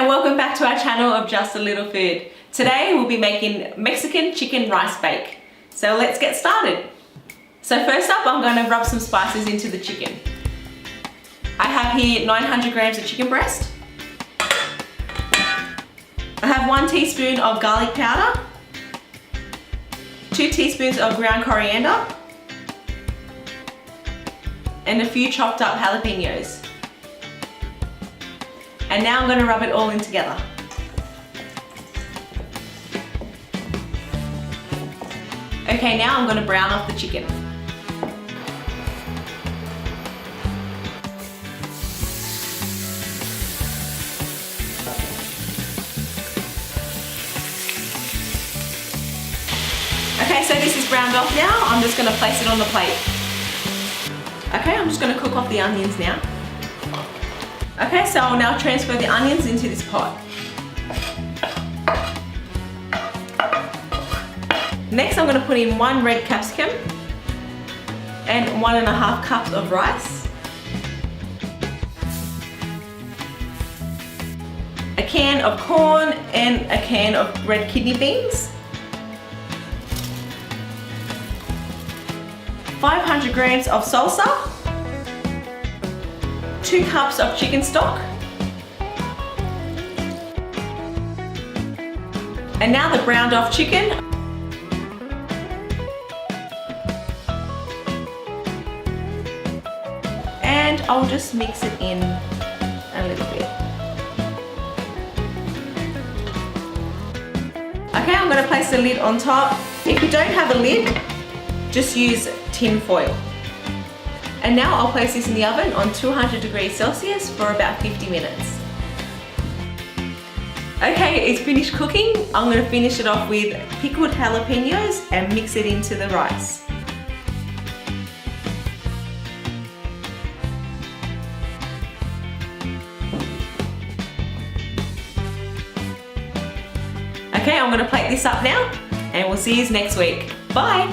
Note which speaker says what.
Speaker 1: and welcome back to our channel of Just a Little Food. Today we'll be making Mexican chicken rice bake. So let's get started. So first up, I'm going to rub some spices into the chicken. I have here 900 grams of chicken breast. I have 1 teaspoon of garlic powder, 2 teaspoons of ground coriander, and a few chopped up jalapenos. And now I'm going to rub it all in together. Okay, now I'm going to brown off the chicken. Okay, so this is browned off now. I'm just going to place it on the plate. Okay, I'm just going to cook off the onions now. Okay, so I'll now transfer the onions into this pot. Next, I'm going to put in 1 red capsicum and 1.5 cups of rice, a can of corn and a can of red kidney beans, 500 grams of salsa, 2 cups of chicken stock, and now the browned off chicken. And I'll just mix it in a little bit. Okay, I'm going to place the lid on top. If you don't have a lid, just use tin foil. And now I'll place this in the oven on 200 degrees Celsius for about 50 minutes. Okay, it's finished cooking. I'm going to finish it off with pickled jalapenos and mix it into the rice. Okay, I'm going to plate this up now and we'll see you next week. Bye!